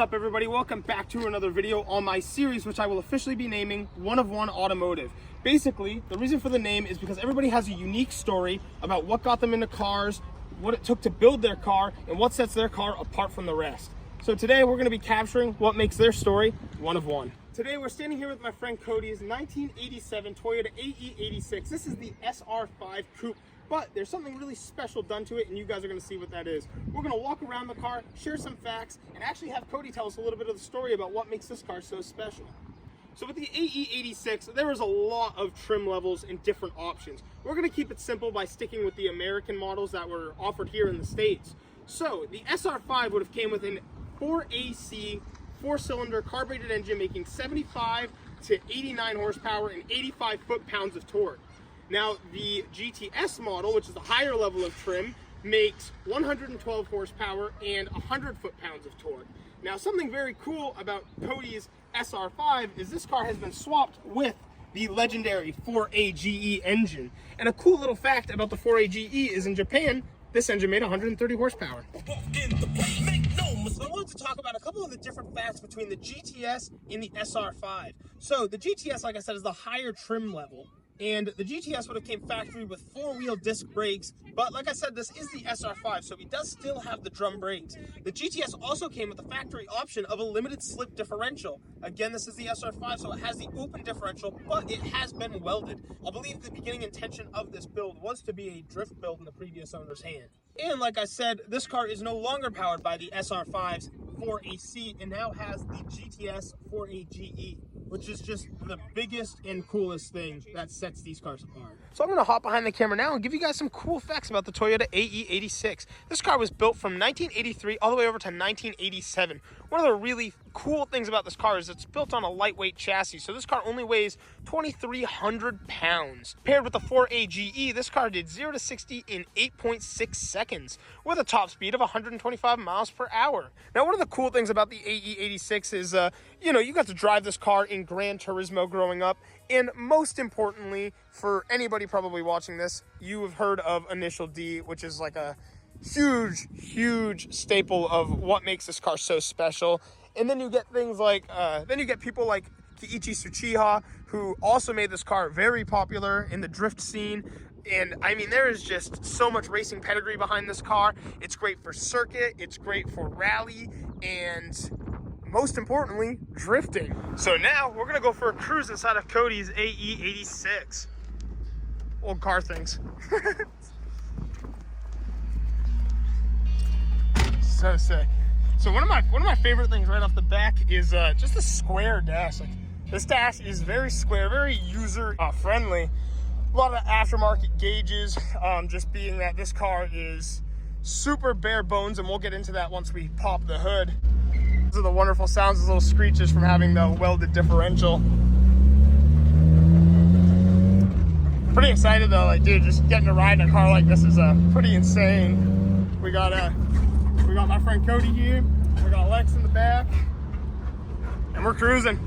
up, everybody? Welcome back to another video on my series, which I will officially be naming One of One Automotive. Basically, the reason for the name is because everybody has a unique story about what got them into cars, what it took to build their car, and what sets their car apart from the rest. So today we're going to be capturing what makes their story one of one. Today we're standing here with my friend Cody's 1987 Toyota AE86. This is the SR5 Coupe. But there's something really special done to it, and you guys are going to see what that is. We're going to walk around the car, share some facts, and actually have Cody tell us a little bit of the story about what makes this car so special. So with the AE86, there is a lot of trim levels and different options. We're going to keep it simple by sticking with the American models that were offered here in the States. So the SR5 would have came with an 4AC, 4-cylinder carbureted engine making 75 to 89 horsepower and 85 foot-pounds of torque. Now, the GTS model, which is the higher level of trim, makes 112 horsepower and 100 foot-pounds of torque. Now, something very cool about Cody's SR5 is this car has been swapped with the legendary 4AGE engine. And a cool little fact about the 4AGE is in Japan, this engine made 130 horsepower. So I wanted to talk about a couple of the different facts between the GTS and the SR5. So the GTS, like I said, is the higher trim level. And the GTS would have came factory with 4-wheel disc brakes, but like I said, this is the SR5, so it does still have the drum brakes. The GTS also came with the factory option of a limited slip differential. Again, this is the SR5, so it has the open differential, but it has been welded. I believe the beginning intention of this build was to be a drift build in the previous owner's hand. And like I said, this car is no longer powered by the SR5's 4AC and now has the GTS 4AGE, which is just the biggest and coolest thing that sets these cars apart. So I'm going to hop behind the camera now and give you guys some cool facts about the Toyota AE86. This car was built from 1983 all the way over to 1987. One of the really cool things about this car is it's built on a lightweight chassis, so this car only weighs 2,300 pounds. Paired with the 4AGE, this car did 0 to 60 in 8.6 seconds with a top speed of 125 miles per hour. Now, one of the cool things about the AE86 is, you got to drive this car in Gran Turismo growing up, and most importantly, for anybody probably watching this, you have heard of Initial D, which is like a huge staple of what makes this car so special. And then you get things like, people like Kiichi Tsuchiya, who also made this car very popular in the drift scene. And I mean, there is just so much racing pedigree behind this car. It's great for circuit, it's great for rally, and most importantly, drifting. So now we're gonna go for a cruise inside of Cody's AE86. Old car things. So sick. So one of my favorite things right off the back is just the square dash. Like, this dash is very square, very user friendly. A lot of aftermarket gauges, just being that this car is super bare bones, and we'll get into that once we pop the hood. Those are the wonderful sounds, those little screeches from having the welded differential. Pretty excited though, like, dude, just getting to ride in a car like this is pretty insane. We got my friend Cody here, we got Lex in the back, and we're cruising.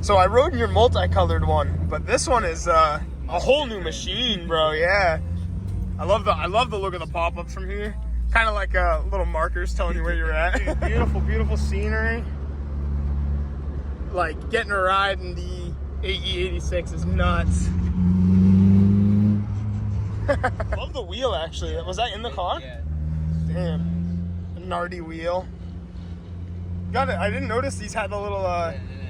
So I rode in your multicolored one, but this one is a whole new machine, bro. Yeah, I love the look of the pop-ups from here. Kind of like little markers telling you where you're at. Dude, beautiful scenery. Like, getting a ride in the AE86 is nuts. Love the wheel, actually. Was that in the car? Yeah. Damn, a nardy wheel. Got it. I didn't notice these had the little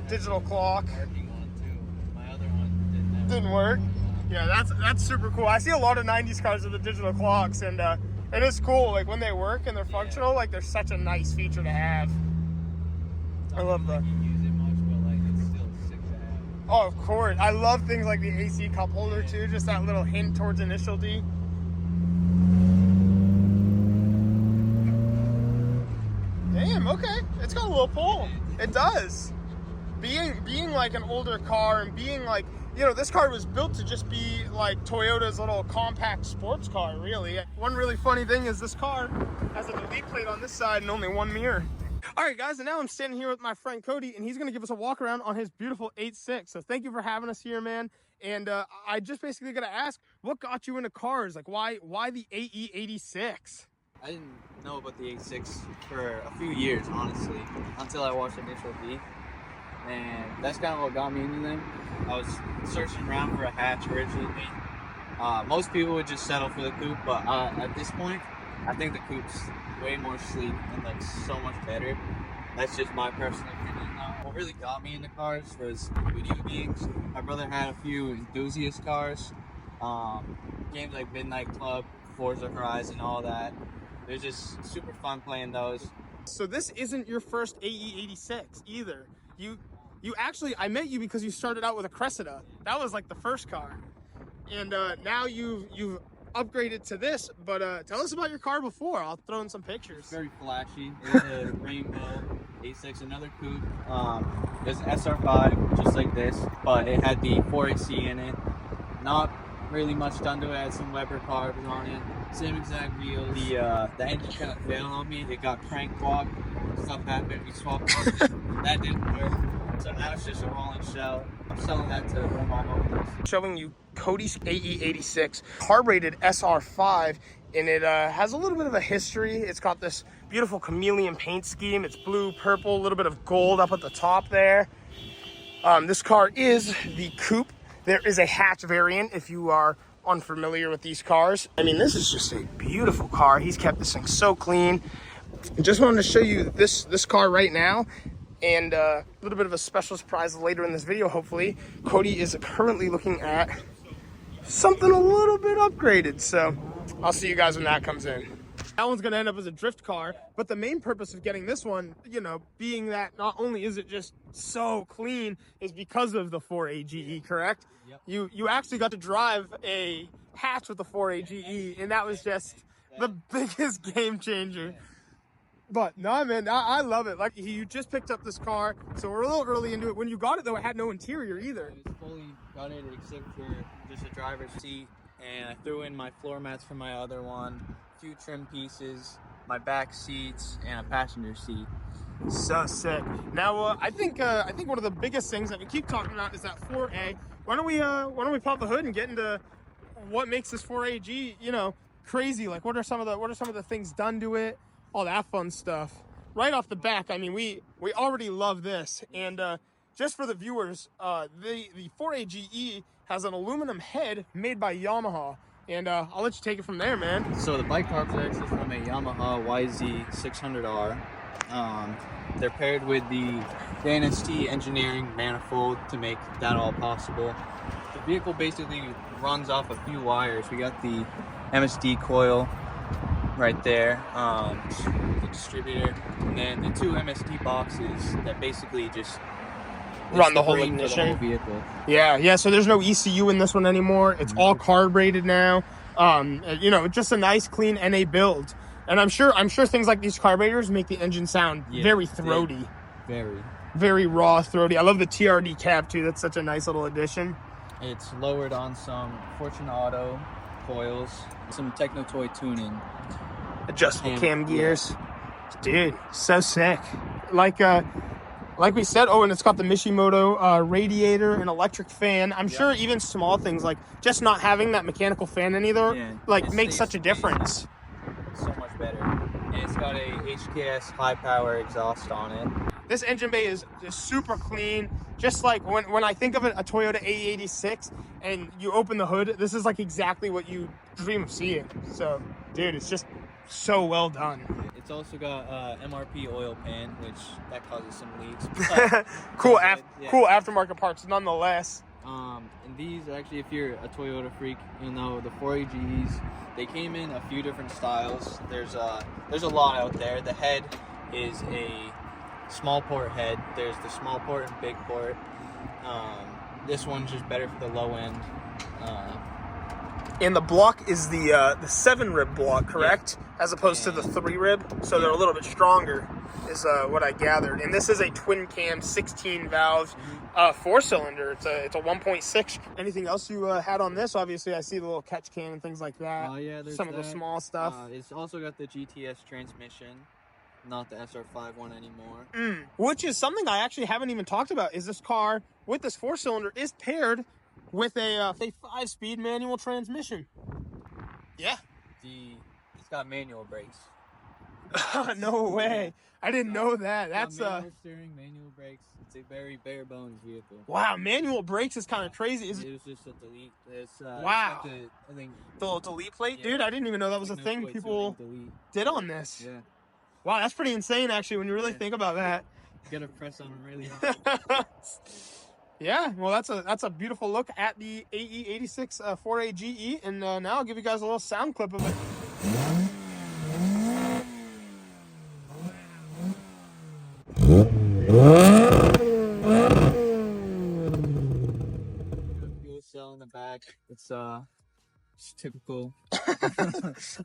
digital clock. One too. My other one Didn't work. Yeah, that's super cool. I see a lot of 90s cars with the digital clocks, and it is cool. Like, when they work and they're functional, like, they're such a nice feature to have. I love that. You use it much, but like it's still sick to have. Oh, of course. I love things like the AC cup holder too. Just that little hint towards Initial D. Damn. Okay. It's got a little pull. It does. Being like an older car and being like, this car was built to just be like Toyota's little compact sports car, really. One really funny thing is this car has a delete plate on this side and only one mirror. All right, guys, and now I'm standing here with my friend Cody, and he's going to give us a walk around on his beautiful 86. So thank you for having us here, man. And I just basically got to ask, what got you into cars? Like, why the AE86? I didn't know about the A6 for a few years, honestly, until I watched Initial D. And that's kind of what got me into them. I was searching around for a hatch originally. Most people would just settle for the coupe, but at this point, I think the coupe's way more sleek and like so much better. That's just my personal opinion. What really got me into cars was video games. My brother had a few enthusiast cars, games like Midnight Club, Forza Horizon, all that. They're just super fun playing those. So this isn't your first AE86 either. You actually, I met you because you started out with a Cressida. That was like the first car. And now you've upgraded to this, but tell us about your car before. I'll throw in some pictures. It's very flashy. It's a rainbow A6, another coupe. It's an SR5, just like this, but it had the 4AC in it. Not really much done to it. It had some Weber carbs on it. Same exact wheels. The engine kind of failed on me. It got crank clogged. Stuff happened. We swapped parts. That didn't work. So now it's just a rolling shell. I'm selling that to one of my homies. Showing you Cody's AE86 carbureted SR5, and it has a little bit of a history. It's got this beautiful chameleon paint scheme. It's blue, purple, a little bit of gold up at the top there. This car is the coupe. There is a hatch variant if you are unfamiliar with these cars. I mean, this is just a beautiful car. He's kept this thing so clean. Just wanted to show you this car right now. And a little bit of a special surprise later in this video, hopefully. Cody is currently looking at something a little bit upgraded. So I'll see you guys when that comes in. That one's gonna end up as a drift car, but the main purpose of getting this one, you know, being that not only is it just so clean, is because of the 4AGE, correct? Yep. You actually got to drive a hatch with the 4AGE, and that was just the biggest game changer. But no, man, I love it. Like, you just picked up this car, so we're a little early into it. When you got it, though, it had no interior either. It's fully gutted except for just a driver's seat, and I threw in my floor mats for my other one, a few trim pieces, my back seats, and a passenger seat. So sick. Now, I think one of the biggest things that we keep talking about is that 4A. Why don't we pop the hood and get into what makes this 4AG, you know, crazy? Like, what are some of the things done to it? All that fun stuff. Right off the back, I mean, we already love this. And just for the viewers, the 4AGE has an aluminum head made by Yamaha. And I'll let you take it from there, man. So the bike carbs are actually from a Yamaha YZ600R. They're paired with the NST engineering manifold to make that all possible. The vehicle basically runs off a few wires. We got the MSD coil right there, the distributor, and then the two MSD boxes that basically just run the whole brain for the ignition. whole vehicle. Yeah. So there's no ECU in this one anymore. It's all carbureted now. You know, just a nice, clean NA build. And I'm sure things like these carburetors make the engine sound very throaty. Very raw, throaty. I love the TRD cab too. That's such a nice little addition. It's lowered on some Fortune Auto coils, some Techno Toy tuning. Adjustable cam gears. Dude, so sick. Like we said, and it's got the Mishimoto radiator and electric fan. I'm sure even small things like just not having that mechanical fan in either makes such a difference. So much better. And it's got a HKS high power exhaust on it. This engine bay is super clean. Just like when I think of a Toyota AE86 and you open the hood, this is like exactly what you dream of seeing. So, dude, it's just so well done. It's also got MRP oil pan, which that causes some leaks. Cool aftermarket parts nonetheless. And these actually, if you're a Toyota freak, you'll know the 4AGs. They came in a few different styles. There's a lot out there. The head is a small port head. There's the small port and big port. This one's just better for the low end. And the block is the 7-rib block, correct? Yeah. As opposed to the 3-rib, so they're a little bit stronger, is what I gathered. And this is a twin cam, 16 valve, 4-cylinder. It's a 1.6. Anything else you had on this? Obviously, I see the little catch can and things like that. Oh yeah, there's some of the small stuff. It's also got the GTS transmission, not the SR5 one anymore. Which is something I actually haven't even talked about. Is this car with this 4-cylinder is paired with a 5-speed manual transmission. Yeah. The It's got manual brakes. No way. I didn't know that. It's That's got manual steering, manual brakes. It's a very bare bones vehicle. wow, manual brakes is kind of crazy. Is It was just a delete. It's wow. It's like I think the delete plate, yeah. dude? I didn't even know that was a no thing plate, so people delete. did on this. Yeah. Wow, that's pretty insane actually when you really Yeah. think about that. You gotta press on them really hard. Yeah, well, that's a beautiful look at the AE86 4AGE, and now I'll give you guys a little sound clip of it. Fuel cell in the back. It's typical.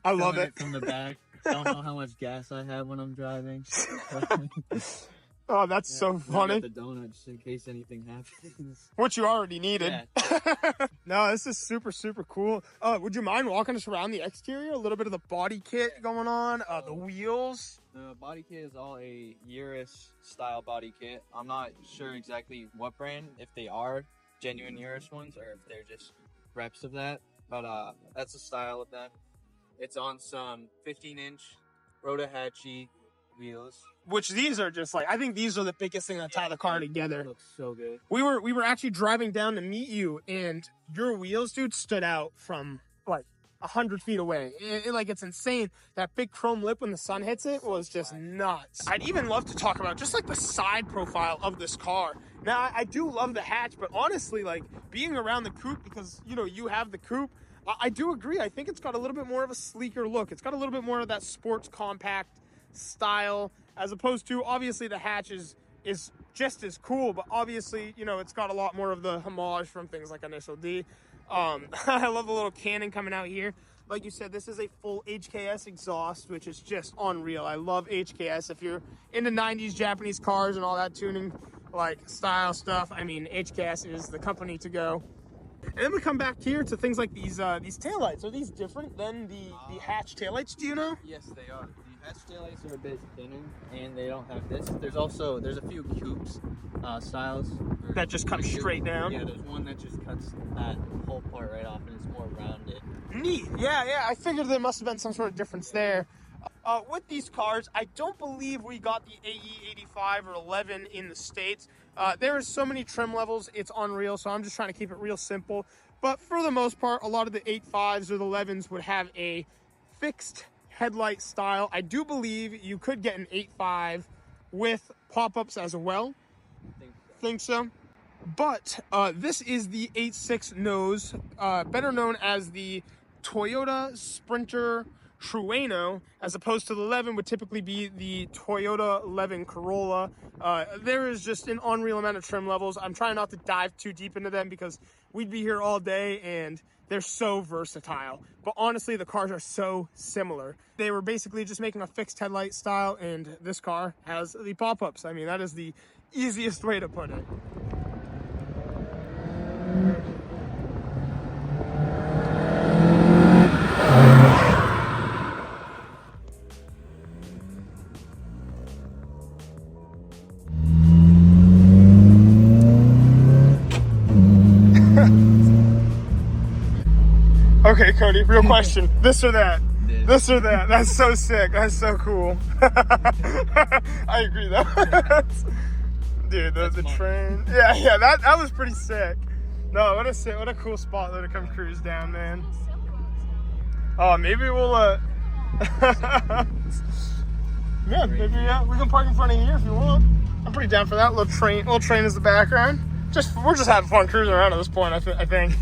I love Showing it. from the back. I don't know how much gas I have when I'm driving. Oh, that's Yeah, so and I funny. got the donut just in case anything happens. What you already needed. Yeah. No, this is super cool. Would you mind walking us around the exterior? A little bit of the body kit going on, the wheels. The body kit is all a Urus style body kit. I'm not sure exactly what brand, if they are genuine Urus ones or if they're just reps of that. But that's the style of them. It's on some 15-inch Rotahatchee wheels. Which these are just like, I think these are the biggest thing that tie the car together. It looks so good. We were actually driving down to meet you, and your wheels, dude, stood out from like 100 feet away. Like, it's insane. That big chrome lip when the sun hits it was just nuts. I'd even love to talk about just like the side profile of this car. Now, I do love the hatch, but honestly, like being around the coupe, because you know you have the coupe, I do agree. I think it's got a little bit more of a sleeker look. It's got a little bit more of that sports compact style, as opposed to, obviously the hatch is just as cool, but obviously, you know, it's got a lot more of the homage from things like Initial D. I love the little cannon coming out here. Like you said, this is a full HKS exhaust, which is just unreal. I love HKS. If you're into 90s Japanese cars and all that tuning like style stuff, I mean, HKS is the company to go. And then we come back here to things like these taillights. Are these different than the hatch taillights, do you know? Yes, they are. The hatch taillights are a bit thinner, and they don't have this. There's a few cubes styles That just come straight down? Yeah, there's one that just cuts that whole part right off, and it's more rounded. Neat. Yeah, I figured there must have been some sort of difference there. With these cars, I don't believe we got the AE85 or 11 in the States. There are so many trim levels, it's unreal, so I'm just trying to keep it real simple. But for the most part, a lot of the 85s or the 11s would have a fixed headlight style. I do believe you could get an 85 with pop-ups as well. Think so. But this is the 86 nose, better known as the Toyota Sprinter Trueno, as opposed to the 11 would typically be the Toyota 11 Corolla. There is just an unreal amount of trim levels. I'm trying not to dive too deep into them because we'd be here all day and they're so versatile. But honestly, the cars are so similar. They were basically just making a fixed headlight style, and this car has the pop-ups. I mean, that is the easiest way to put it. Okay, Cody, real question. This or that? This or that? That's so sick. That's so cool. I agree though. Dude, the train. Yeah, that was pretty sick. No, what a cool spot though to come cruise down, man. Oh, maybe we'll yeah, maybe we can park in front of here if you want. I'm pretty down for that. Little train is the background. We're just having fun cruising around at this point, I think.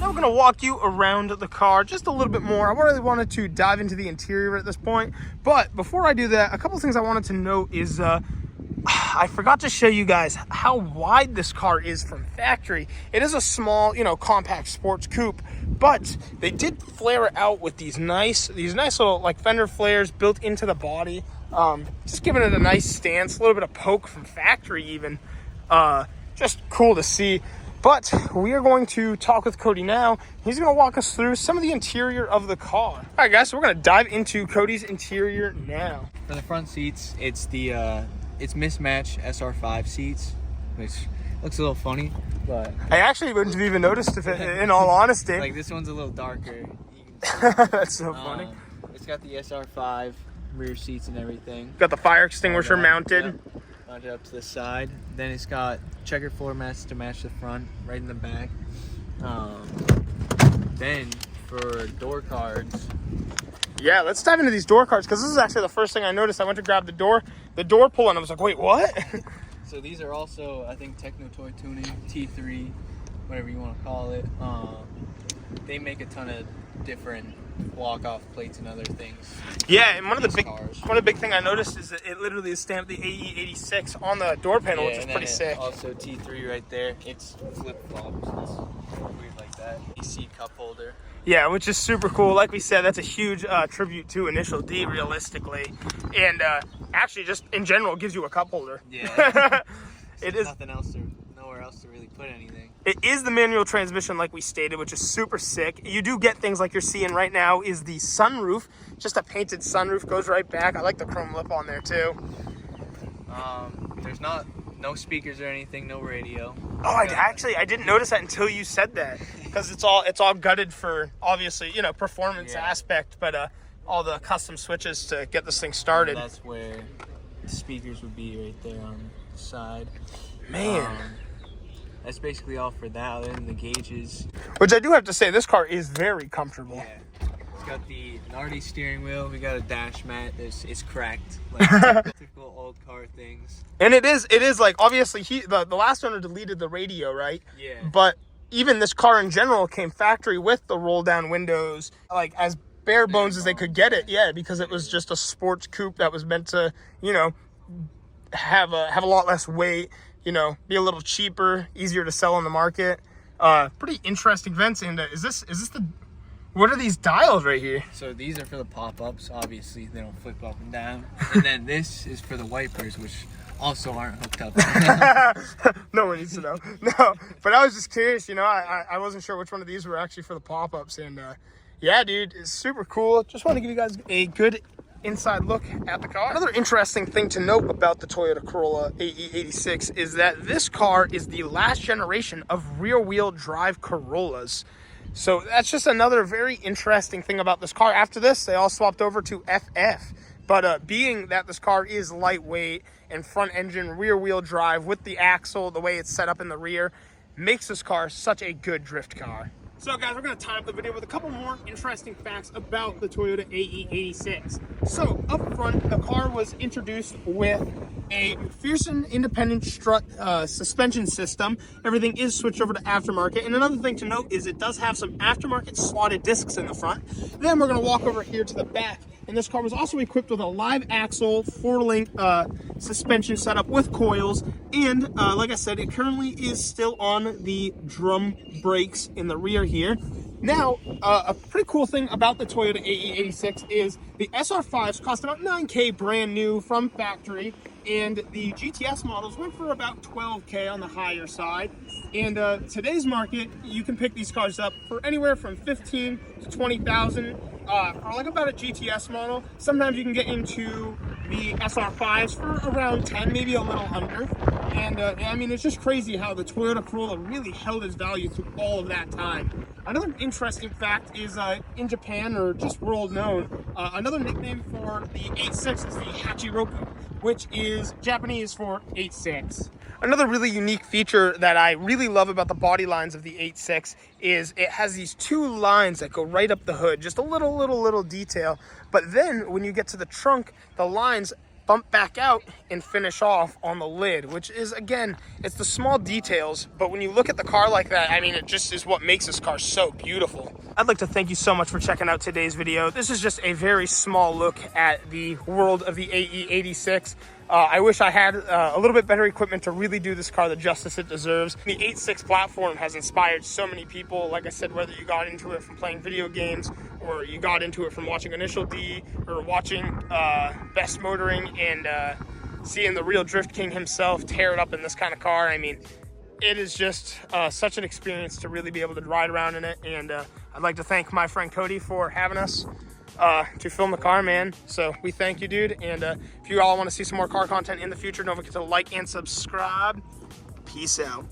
We're going to walk you around the car just a little bit more. I really wanted to dive into the interior at this point, but before I do that, a couple of things I wanted to note is I forgot to show you guys how wide this car is from factory. It is a small, compact sports coupe, but they did flare it out with these nice little like fender flares built into the body, just giving it a nice stance, a little bit of poke from factory even. Just cool to see. But we are going to talk with Cody now. He's going to walk us through some of the interior of the car. All right, guys, so we're going to dive into Cody's interior now. For the front seats, it's the it's mismatched SR5 seats, which looks a little funny, but I actually wouldn't have even noticed if it, in all honesty. like this one's a little darker. That's so funny. It's got the SR5 rear seats and everything. Got the fire extinguisher mounted. Yep. Mounted up to the side. Then it's got checkered floor mats to match the front, right in the back. Then for door cards. Yeah, let's dive into these door cards, because this is actually the first thing I noticed. I went to grab the door pull, and I was like, wait, what? So these are also, I think, Techno Toy Tuning, T3, whatever you want to call it. They make a ton of different walk-off plates and other things. Yeah, and one of the big thing I noticed is that it literally is stamped the AE86 on the door panel, which is pretty sick. Also T3 right there. It's flip-flops. It's weird like that. AC cup holder. Yeah, which is super cool. Like we said, that's a huge tribute to Initial D, realistically, and actually just in general gives you a cup holder. Yeah. It is nowhere else to really put anything. It is the manual transmission, like we stated, which is super sick. You do get things like you're seeing right now is the sunroof. Just a painted sunroof, goes right back. I like the chrome lip on there too. There's no speakers or anything, no radio. Oh, I didn't notice that until you said that, because it's all gutted for, obviously, performance aspect, but all the custom switches to get this thing started. And that's where the speakers would be, right there on the side. Man. That's basically all for that, other than the gauges. Which I do have to say, this car is very comfortable. Yeah. It's got the Nardi steering wheel. We got a dash mat. It's cracked, like typical old car things. And it is like, obviously the last owner deleted the radio, right? Yeah. But even this car in general came factory with the roll down windows, like as bare bones as they could get it. Yeah, because it was just a sports coupe that was meant to, have a lot less weight, be a little cheaper, easier to sell on the market. Pretty interesting vents. And is this the, what are these dials right here? So these are for the pop-ups. Obviously, they don't flip up and down. And then this is for the wipers, which also aren't hooked up. No one needs to know. No, but I was just curious, I wasn't sure which one of these were actually for the pop-ups. And yeah, dude, it's super cool. Just want to give you guys a good inside look at the car. Another interesting thing to note about the Toyota Corolla AE86 is that this car is the last generation of rear-wheel drive Corollas. So that's just another very interesting thing about this car. After this, they all swapped over to FF. But being that this car is lightweight and front engine rear-wheel drive with the axle, the way it's set up in the rear, makes this car such a good drift car. So guys, we're going to tie up the video with a couple more interesting facts about the Toyota AE86. So up front, the car was introduced with a McPherson independent strut suspension system. Everything is switched over to aftermarket. And another thing to note is it does have some aftermarket slotted discs in the front. Then we're going to walk over here to the back. And this car was also equipped with a live axle 4-link suspension setup with coils. And like I said, it currently is still on the drum brakes in the rear here. Now, a pretty cool thing about the Toyota AE86 is the SR5s cost about $9K brand new from factory. And the GTS models went for about $12K on the higher side. And today's market, you can pick these cars up for anywhere from $15,000 to $20,000 for like about a GTS model. Sometimes you can get into the SR5s for around 10, maybe a little under. And I mean, it's just crazy how the Toyota Corolla really held its value through all of that time. Another interesting fact is in Japan, or just world known, another nickname for the 86 is the Hachiroku, which is Japanese for 86. Another really unique feature that I really love about the body lines of the 86 is it has these two lines that go right up the hood, just a little detail. But then when you get to the trunk, the lines bump back out and finish off on the lid, which is, again, it's the small details, but when you look at the car like that, I mean, it just is what makes this car so beautiful. I'd like to thank you so much for checking out today's video. This is just a very small look at the world of the AE86. I wish I had a little bit better equipment to really do this car the justice it deserves. The 86 platform has inspired so many people. Like I said, whether you got into it from playing video games, or you got into it from watching Initial D, or watching Best Motoring and seeing the real Drift King himself tear it up in this kind of car. I mean, it is just such an experience to really be able to ride around in it. And I'd like to thank my friend Cody for having us to film the car, man. So we thank you, dude. And if you all want to see some more car content in the future, don't forget to like and subscribe. Peace out.